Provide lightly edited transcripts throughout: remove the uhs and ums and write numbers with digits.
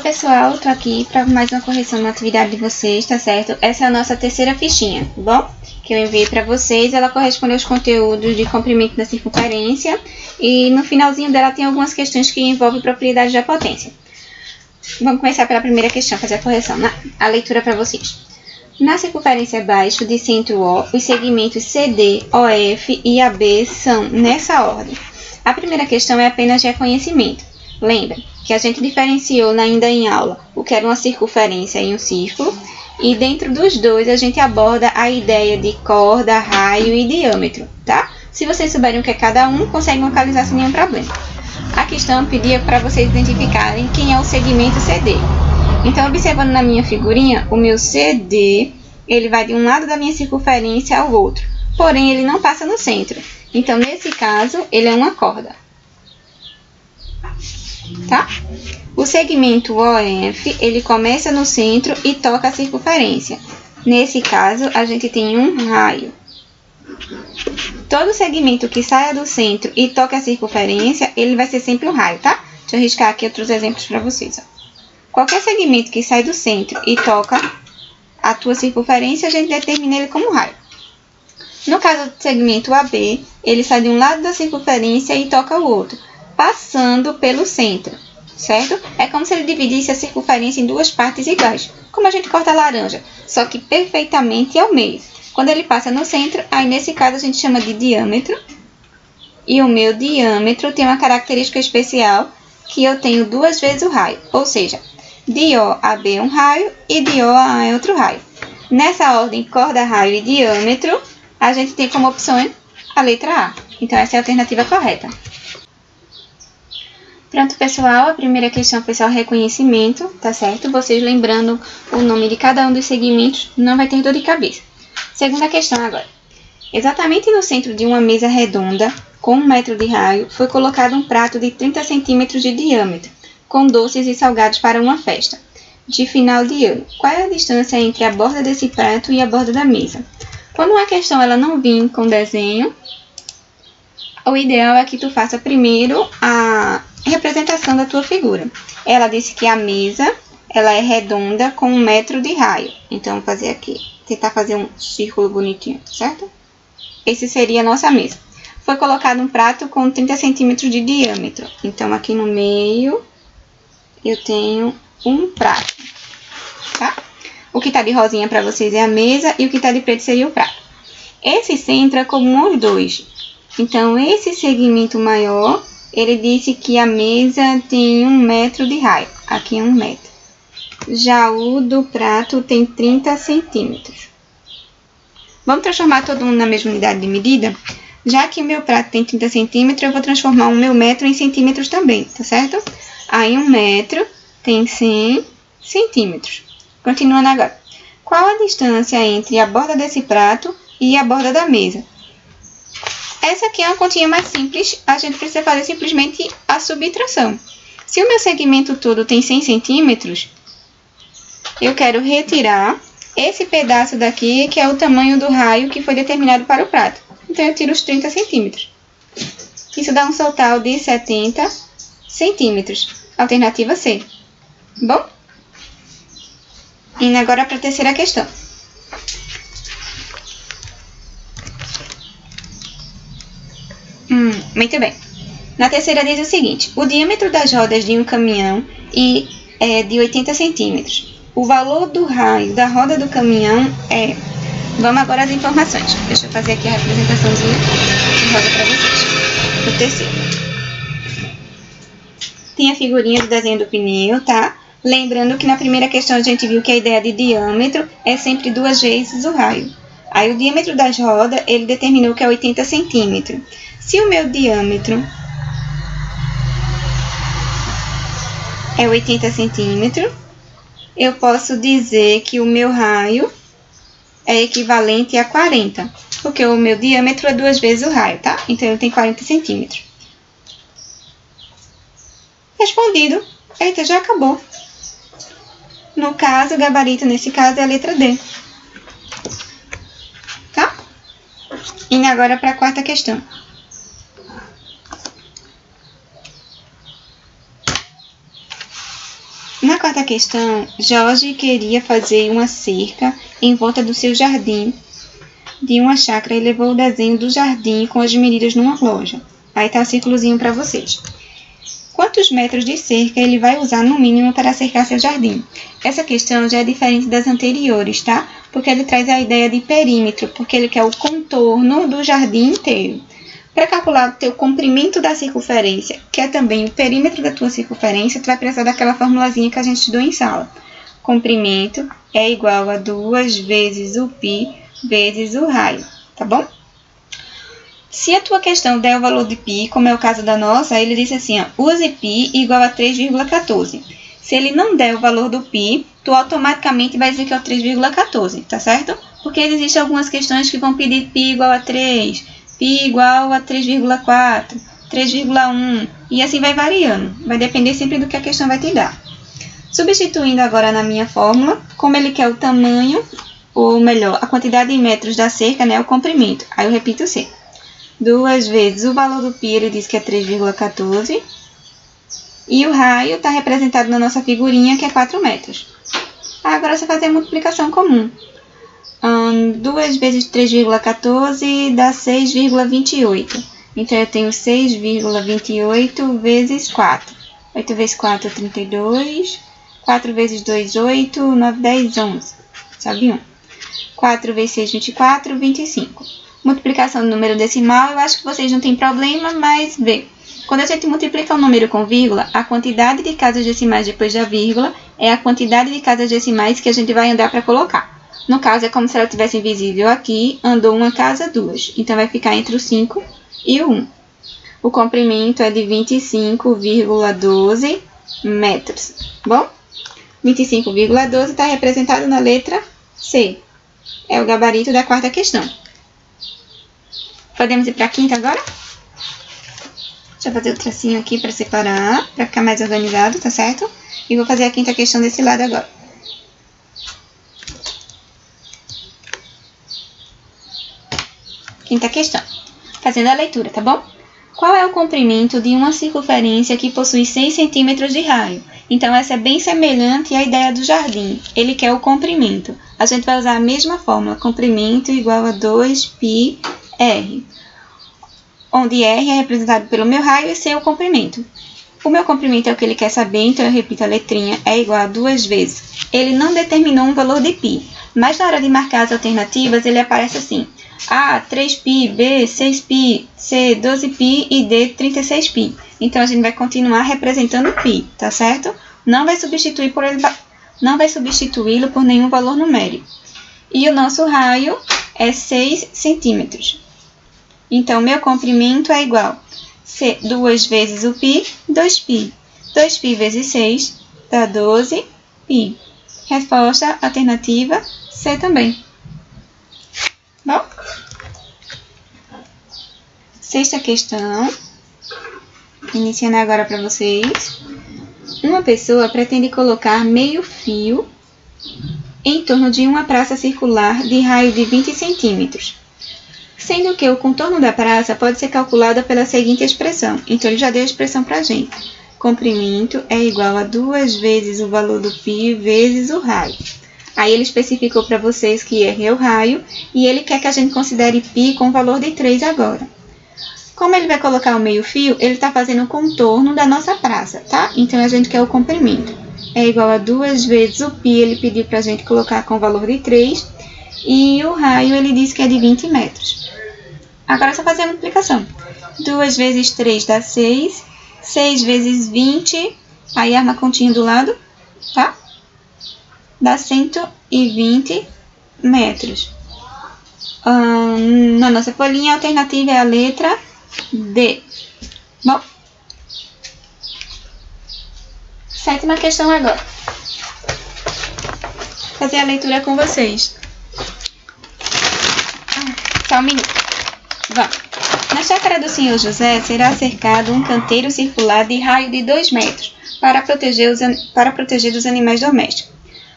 pessoal, tô aqui para mais uma correção na atividade de vocês, tá certo? Essa é a nossa terceira fichinha, tá bom? Que eu enviei para vocês, ela corresponde aos conteúdos de comprimento da circunferência e no finalzinho dela tem algumas questões que envolvem propriedades da potência. Vamos começar pela primeira questão, fazer a correção, a leitura para vocês. Na circunferência abaixo de centro O, os segmentos CD, OF e AB são nessa ordem. A primeira questão é apenas reconhecimento. Lembra que a gente diferenciou ainda em aula o que era uma circunferência e um círculo, e dentro dos dois a gente aborda a ideia de corda, raio e diâmetro, tá? Se vocês souberem o que é cada um, conseguem localizar sem nenhum problema. A questão pedia para vocês identificarem quem é o segmento CD. Então, observando na minha figurinha, o meu CD, ele vai de um lado da minha circunferência ao outro, porém ele não passa no centro. Então, nesse caso, ele é uma corda. Tá? O segmento OF, ele começa no centro e toca a circunferência. Nesse caso, a gente tem um raio. Todo segmento que saia do centro e toca a circunferência, ele vai ser sempre um raio, tá? Deixa eu riscar aqui outros exemplos para vocês. Ó. Qualquer segmento que sai do centro e toca a tua circunferência, a gente determina ele como raio. No caso do segmento AB, ele sai de um lado da circunferência e toca o outro, passando pelo centro, certo? É como se ele dividisse a circunferência em duas partes iguais, como a gente corta a laranja, só que perfeitamente ao meio. Quando ele passa no centro, aí nesse caso a gente chama de diâmetro, e o meu diâmetro tem uma característica especial, que eu tenho duas vezes o raio, ou seja, de O a B é um raio e de O a A é outro raio. Nessa ordem corda, raio e diâmetro, a gente tem como opção a letra A. Então, essa é a alternativa correta. Pronto, pessoal. A primeira questão foi só reconhecimento, tá certo? Vocês lembrando o nome de cada um dos segmentos, não vai ter dor de cabeça. Segunda questão agora. Exatamente no centro de uma mesa redonda, com 1 metro de raio, foi colocado um prato de 30 centímetros de diâmetro, com doces e salgados para uma festa de final de ano. Qual é a distância entre a borda desse prato e a borda da mesa? Quando uma questão ela não vir com desenho, o ideal é que tu faça primeiro a representação da tua figura. Ela disse que a mesa ela é redonda com 1 metro de raio. Então, vou fazer aqui, tentar fazer um círculo bonitinho, certo? Esse seria a nossa mesa. Foi colocado um prato com 30 centímetros de diâmetro. Então, aqui no meio, eu tenho um prato, tá? O que está de rosinha para vocês é a mesa e o que está de preto seria o prato. Esse centro é comum aos dois. Então, esse segmento maior, ele disse que a mesa tem 1 metro de raio. Aqui é 1 metro. Já o do prato tem 30 centímetros. Vamos transformar todo mundo na mesma unidade de medida? Já que o meu prato tem 30 centímetros, eu vou transformar o meu metro em centímetros também, tá certo? Aí 1 metro tem 100 centímetros. Continuando agora. Qual a distância entre a borda desse prato e a borda da mesa? Essa aqui é uma continha mais simples, a gente precisa fazer simplesmente a subtração. Se o meu segmento todo tem 100 centímetros, eu quero retirar esse pedaço daqui, que é o tamanho do raio que foi determinado para o prato. Então, eu tiro os 30 centímetros. Isso dá um total de 70 centímetros. Alternativa C. Bom? Indo agora para a terceira questão. Muito bem. Na terceira diz o seguinte. O diâmetro das rodas de um caminhão é de 80 centímetros. O valor do raio da roda do caminhão é... Vamos agora às informações. Deixa eu fazer aqui a representaçãozinha de roda para vocês. O terceiro. Tem a figurinha do desenho do pneu, tá? Lembrando que na primeira questão a gente viu que a ideia de diâmetro é sempre 2 vezes o raio. Aí o diâmetro das rodas, ele determinou que é 80 centímetros. Se o meu diâmetro é 80 centímetros, eu posso dizer que o meu raio é equivalente a 40, porque o meu diâmetro é 2 vezes o raio, tá? Então, eu tenho 40 centímetros. Respondido. Eita, já acabou. No caso, o gabarito, nesse caso, é a letra D. Tá? Indo agora para a quarta questão. Na quarta questão, Jorge queria fazer uma cerca em volta do seu jardim de uma chácara e levou o desenho do jardim com as medidas numa loja. Aí tá o círculozinho para vocês. Quantos metros de cerca ele vai usar no mínimo para cercar seu jardim? Essa questão já é diferente das anteriores, tá? Porque ele traz a ideia de perímetro, porque ele quer o contorno do jardim inteiro. Para calcular o teu comprimento da circunferência, que é também o perímetro da tua circunferência, tu vai precisar daquela formulazinha que a gente estudou em sala. Comprimento é igual a 2 vezes o π vezes o raio, tá bom? Se a tua questão der o valor de π, como é o caso da nossa, ele disse assim, ó, use π igual a 3,14. Se ele não der o valor do π, tu automaticamente vai dizer que é o 3,14, tá certo? Porque existem algumas questões que vão pedir π igual a 3, π igual a 3,4, 3,1, e assim vai variando. Vai depender sempre do que a questão vai te dar. Substituindo agora na minha fórmula, como ele quer o tamanho, ou melhor, a quantidade em metros da cerca, né, o comprimento. Aí eu repito o C. 2 vezes o valor do π, ele diz que é 3,14. E o raio está representado na nossa figurinha, que é 4 metros. Agora você fazer a multiplicação comum. 2 vezes 3,14 dá 6,28. Então, eu tenho 6,28 vezes 4. 8 vezes 4 é 32. 4 vezes 2, 8. 9, 10, 11. Sobe 1. 4 vezes 6, 24, 25. Multiplicação do número decimal, eu acho que vocês não têm problema, mas vê. Quando a gente multiplica um número com vírgula, a quantidade de casas decimais depois da vírgula é a quantidade de casas decimais que a gente vai andar para colocar. No caso, é como se ela tivesse invisível aqui, andou uma casa, duas. Então, vai ficar entre o 5 e o 1. O comprimento é de 25,12 metros. Bom, 25,12 está representado na letra C. É o gabarito da quarta questão. Podemos ir para a quinta agora? Deixa eu fazer o tracinho aqui para separar, para ficar mais organizado, tá certo? E vou fazer a quinta questão desse lado agora. Quinta questão. Fazendo a leitura, tá bom? Qual é o comprimento de uma circunferência que possui 6 centímetros de raio? Então, essa é bem semelhante à ideia do jardim. Ele quer o comprimento. A gente vai usar a mesma fórmula. Comprimento igual a 2πr. Onde R é representado pelo meu raio e C é o comprimento. O meu comprimento é o que ele quer saber, então eu repito a letrinha, é igual a 2 vezes. Ele não determinou um valor de π, mas na hora de marcar as alternativas, ele aparece assim. A, 3π, B, 6π, C, 12π e D, 36π. Então, a gente vai continuar representando π, tá certo? Não vai substituí-lo por nenhum valor numérico. E o nosso raio é 6 centímetros. Então, meu comprimento é igual a 2 vezes o π, 2π. 2π vezes 6 dá 12π. Resposta alternativa C também. Bom? Sexta questão. Iniciando agora para vocês. Uma pessoa pretende colocar meio fio em torno de uma praça circular de raio de 20 centímetros. Sendo que o contorno da praça pode ser calculado pela seguinte expressão. Então, ele já deu a expressão para a gente. Comprimento é igual a 2 vezes o valor do π vezes o raio. Aí, ele especificou para vocês que R é o raio e ele quer que a gente considere π com o valor de 3 agora. Como ele vai colocar o meio fio, ele está fazendo o contorno da nossa praça, tá? Então, a gente quer o comprimento. É igual a 2 vezes o π, ele pediu para a gente colocar com o valor de 3. E o raio, ele disse que é de 20 metros. Agora é só fazer a multiplicação. 2 vezes 3 dá 6. 6 vezes 20. Aí arma a continha do lado, tá? Dá 120 metros. Na nossa folhinha, a alternativa é a letra D. Bom. Sétima questão agora. Vou fazer a leitura com vocês. Só um minuto. Vamos. Na chácara do Senhor José será cercado um canteiro circular de raio de 2 metros para proteger dos animais domésticos.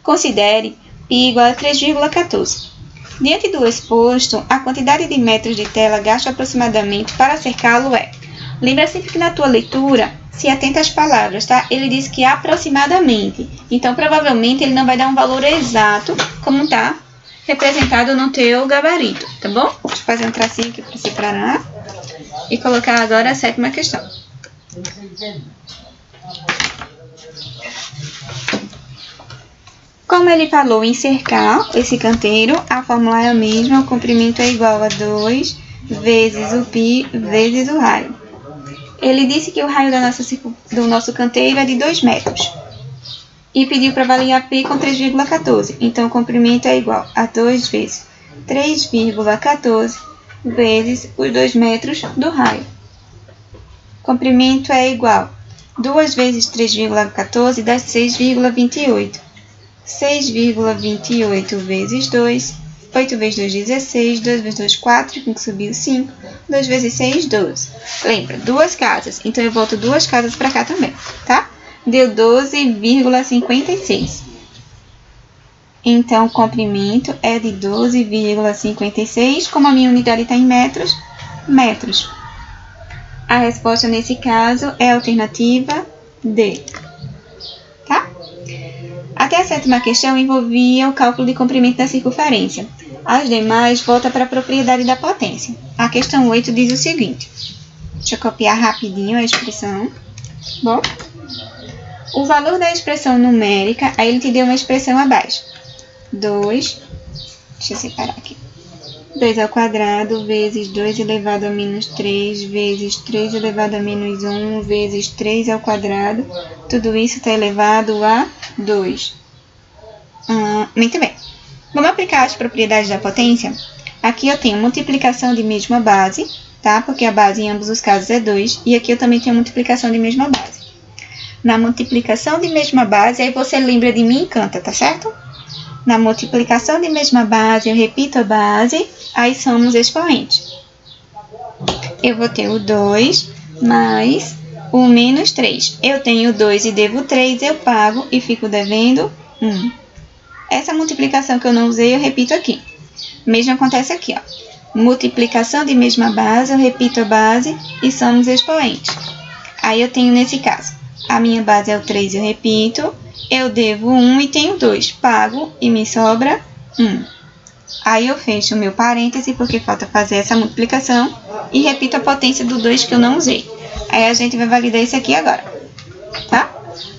Considere π igual a 3,14. Diante do exposto, a quantidade de metros de tela gasta aproximadamente para cercá-lo é. Lembra sempre que na tua leitura, se atenta às palavras, tá? Ele disse que aproximadamente. Então, provavelmente, ele não vai dar um valor exato como tá representado no teu gabarito, tá bom? Deixa eu fazer um tracinho aqui para separar e colocar agora a 7ª questão. Como ele falou em cercar esse canteiro, a fórmula é a mesma, o comprimento é igual a 2 vezes o π vezes o raio. Ele disse que o raio do nosso canteiro é de 2 metros. E pediu para avaliar π com 3,14. Então, o comprimento é igual a 2 vezes 3,14 vezes os 2 metros do raio. Comprimento é igual a 2 vezes 3,14 dá 6,28. 6,28 vezes 2. 8 vezes 2, 16. 2 vezes 2, 4. 5 subiu 5. 2 vezes 6, 12. Lembra, 2 casas. Então, eu volto 2 casas para cá também, tá? Deu 12,56. Então, o comprimento é de 12,56. Como a minha unidade está em metros, metros. A resposta nesse caso é a alternativa D. Tá? Até a 7ª questão envolvia o cálculo de comprimento da circunferência. As demais voltam para a propriedade da potência. A questão 8 diz o seguinte. Deixa eu copiar rapidinho a expressão. Bom, o valor da expressão numérica, aí ele te deu uma expressão abaixo. 2, deixa eu separar aqui. 2 ao quadrado vezes 2 elevado a menos 3 vezes 3 elevado a menos 1 vezes 3 ao quadrado. Tudo isso está elevado a 2. Muito bem. Vamos aplicar as propriedades da potência? Aqui eu tenho multiplicação de mesma base, tá? Porque a base em ambos os casos é 2. E aqui eu também tenho multiplicação de mesma base. Na multiplicação de mesma base, aí você lembra de mim e canta, tá certo? Na multiplicação de mesma base, eu repito a base, aí somos expoentes. Eu vou ter o 2 mais o menos 3. Eu tenho 2 e devo 3, eu pago e fico devendo 1. Essa multiplicação que eu não usei, eu repito aqui. Mesmo acontece aqui, ó. Multiplicação de mesma base, eu repito a base e somos expoentes. Aí eu tenho nesse caso, a minha base é o 3, eu repito. Eu devo 1 e tenho 2. Pago e me sobra 1. Aí eu fecho o meu parêntese, porque falta fazer essa multiplicação. E repito a potência do 2 que eu não usei. Aí a gente vai validar isso aqui agora. Tá?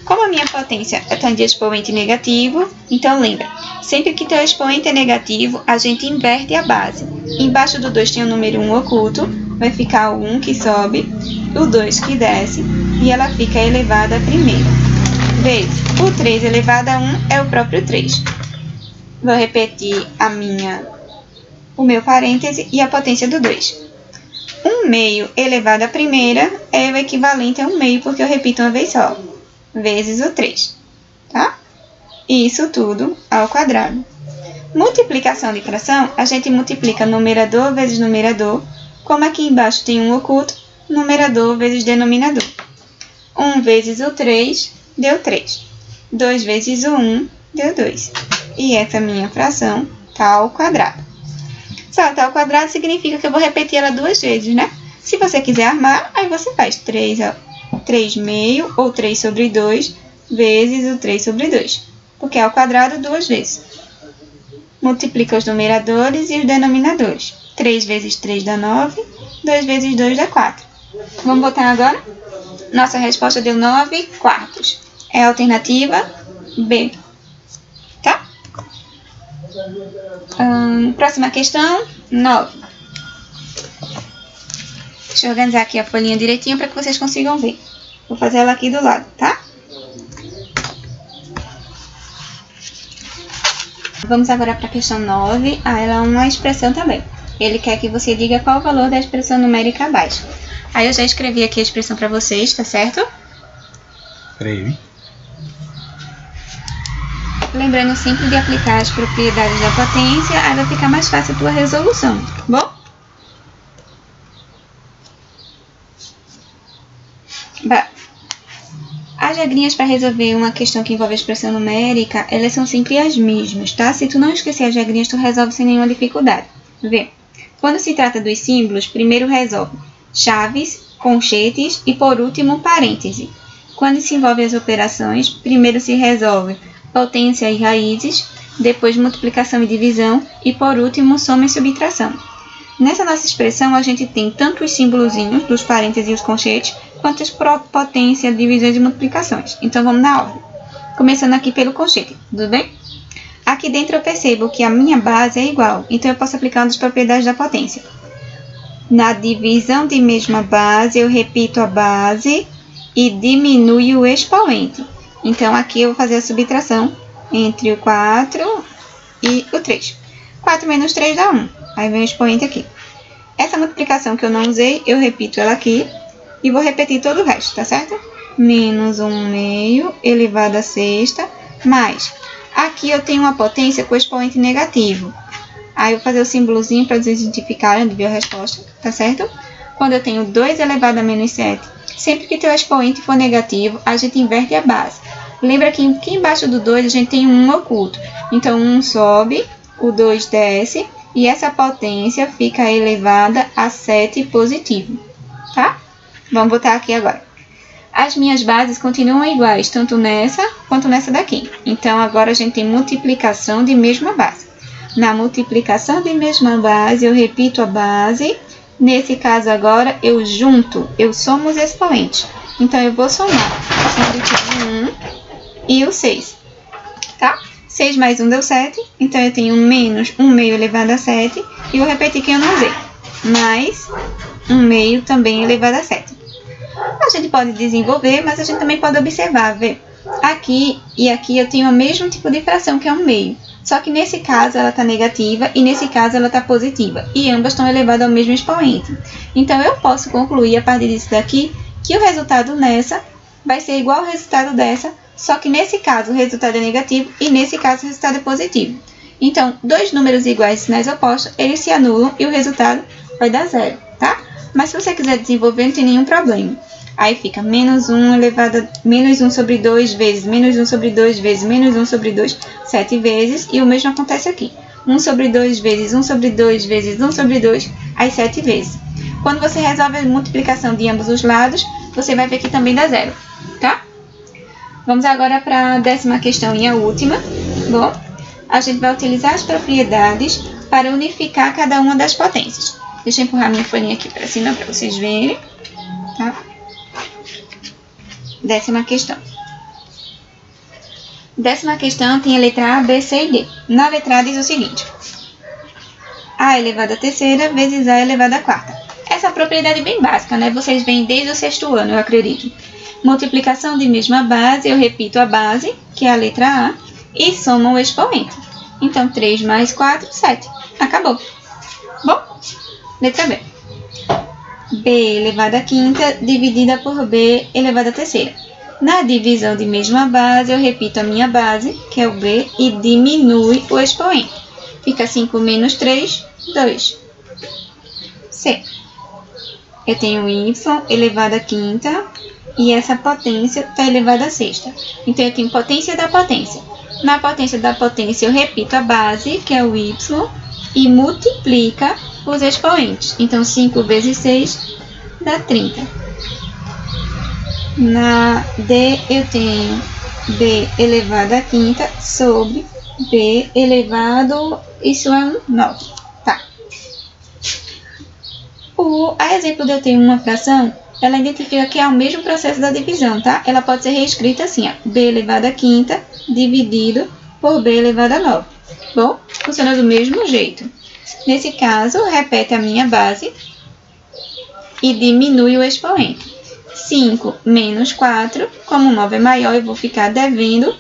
Como a minha potência está de expoente negativo, então lembra. Sempre que teu expoente é negativo, a gente inverte a base. Embaixo do 2 tem o número 1 oculto. Vai ficar o 1 que sobe, o 2 que desce. E ela fica elevada a primeira. Vezes o 3 elevado a 1 é o próprio 3. Vou repetir o meu parêntese e a potência do 2. 1 meio elevado à primeira é o equivalente a 1 meio, porque eu repito uma vez só, vezes o 3. Tá? Isso tudo ao quadrado. Multiplicação de fração, a gente multiplica numerador vezes numerador. Como aqui embaixo tem um oculto, numerador vezes denominador. 1 vezes o 3 deu 3. 2 vezes o 1 deu 2. E essa minha fração está ao quadrado. Se ela está ao quadrado, significa que eu vou repetir ela 2 vezes, né? Se você quiser armar, aí você faz 3 meio ou 3 sobre 2 vezes o 3 sobre 2. Porque é ao quadrado 2 vezes. Multiplica os numeradores e os denominadores. 3 vezes 3 dá 9. 2 vezes 2 dá 4. Vamos botar agora? Nossa resposta deu 9 quartos. É a alternativa B. Tá? Próxima questão, 9. Deixa eu organizar aqui a folhinha direitinho para que vocês consigam ver. Vou fazer ela aqui do lado, tá? Vamos agora para a questão 9. Ela é uma expressão também. Ele quer que você diga qual o valor da expressão numérica abaixo. Aí eu já escrevi aqui a expressão para vocês, tá certo? Peraí. Lembrando sempre de aplicar as propriedades da potência, aí vai ficar mais fácil a tua resolução, bom? As regrinhas para resolver uma questão que envolve expressão numérica, elas são sempre as mesmas, tá? Se tu não esquecer as regrinhas, tu resolve sem nenhuma dificuldade. Vê? Quando se trata dos símbolos, primeiro resolve chaves conchetes e, por último, parêntese. Quando se envolve as operações, primeiro se resolve potência e raízes, depois multiplicação e divisão e, por último, soma e subtração. Nessa nossa expressão, a gente tem tanto os símbolozinhos dos parênteses e os conchetes, quanto as potência, divisões e multiplicações. Então, vamos na ordem. Começando aqui pelo conchete, tudo bem? Aqui dentro eu percebo que a minha base é igual, então eu posso aplicar uma das propriedades da potência. Na divisão de mesma base, eu repito a base e diminuo o expoente. Então, aqui eu vou fazer a subtração entre o 4 e o 3. 4 menos 3 dá 1. Aí vem o expoente aqui. Essa multiplicação que eu não usei, eu repito ela aqui e vou repetir todo o resto, tá certo? Menos 1 meio elevado à sexta, mais. Aqui eu tenho uma potência com expoente negativo. Aí eu vou fazer o símbolozinho para vocês identificarem onde veio a resposta, tá certo? Quando eu tenho 2 elevado a menos 7, sempre que teu expoente for negativo, a gente inverte a base. Lembra que aqui embaixo do 2 a gente tem um 1 oculto. Então, 1 sobe, o 2 desce, e essa potência fica elevada a 7 positivo, tá? Vamos botar aqui agora. As minhas bases continuam iguais, tanto nessa quanto nessa daqui. Então, agora a gente tem multiplicação de mesma base. Na multiplicação de mesma base, eu repito a base. Nesse caso agora, eu junto, eu somo os expoentes. Então, eu vou somar o 1 e o 6, tá? 6 mais 1 deu 7, então eu tenho menos 1 meio elevado a 7. E vou repetir que eu não usei. Mais 1 meio também elevado a 7. A gente pode desenvolver, mas a gente também pode observar, ver. Aqui e aqui eu tenho o mesmo tipo de fração, que é 1 meio. Só que nesse caso ela está negativa e nesse caso ela está positiva. E ambas estão elevadas ao mesmo expoente. Então, eu posso concluir a partir disso daqui que o resultado nessa vai ser igual ao resultado dessa, só que nesse caso o resultado é negativo e nesse caso o resultado é positivo. Então, dois números iguais de sinais opostos, eles se anulam e o resultado vai dar 0, tá? Mas se você quiser desenvolver, não tem nenhum problema. Aí fica menos 1 elevado a menos 1 sobre 2 vezes, menos 1 sobre 2 vezes, menos 1 sobre 2, 7 vezes. E o mesmo acontece aqui. 1 sobre 2 vezes, 1 sobre 2 vezes, 1 sobre 2, aí 7 vezes. Quando você resolve a multiplicação de ambos os lados, você vai ver que também dá 0, tá? Vamos agora para a 10ª questão e a última. Bom, a gente vai utilizar as propriedades para unificar cada uma das potências. Deixa eu empurrar minha folhinha aqui para cima para vocês verem, tá? 10ª questão. 10ª questão tem a letra A, B, C e D. Na letra A diz o seguinte: A elevado à terceira vezes A elevado à quarta. Essa propriedade é bem básica, né? Vocês veem desde o 6º ano, eu acredito. Multiplicação de mesma base, eu repito a base, que é a letra A, e soma o expoente. Então, 3 mais 4, 7. Acabou. Bom, letra B. B elevado à quinta dividida por B elevado à terceira. Na divisão de mesma base, eu repito a minha base, que é o B, e diminui o expoente. Fica 5 menos 3, 2. C. Eu tenho y elevado à quinta e essa potência está elevada à sexta. Então, eu tenho potência da potência. Na potência da potência, eu repito a base, que é o y, e multiplica os expoentes. Então, 5 vezes 6 dá 30. Na D, eu tenho B elevado à quinta sobre B elevado, isso é um 9. Tá. A exemplo de eu ter uma fração, ela identifica que é o mesmo processo da divisão, tá? Ela pode ser reescrita assim, ó, B elevado à quinta dividido por B elevado a 9. Bom, funciona do mesmo jeito. Nesse caso, repete a minha base e diminui o expoente. 5 menos 4, como o 9 é maior, eu vou ficar devendo,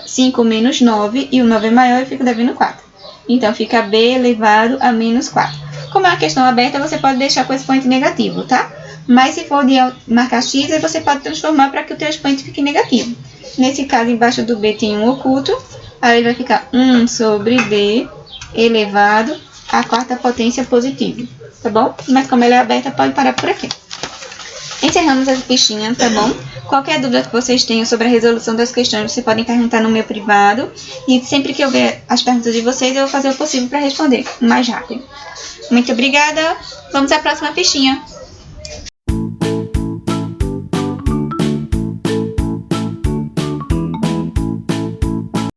5 menos 9 e o 9 é maior, eu fico devendo 4. Então, fica B elevado a menos 4. Como é uma questão aberta, você pode deixar com expoente negativo, tá? Mas se for de marcar x, aí você pode transformar para que o teu expoente fique negativo. Nesse caso, embaixo do B tem um oculto, aí vai ficar 1 sobre B elevado à quarta potência positiva, tá bom? Mas como ela é aberta, pode parar por aqui. Encerramos essa fichinha, tá bom? Qualquer dúvida que vocês tenham sobre a resolução das questões, vocês podem perguntar no meu privado. E sempre que eu ver as perguntas de vocês, eu vou fazer o possível para responder o mais rápido. Muito obrigada. Vamos à próxima fichinha.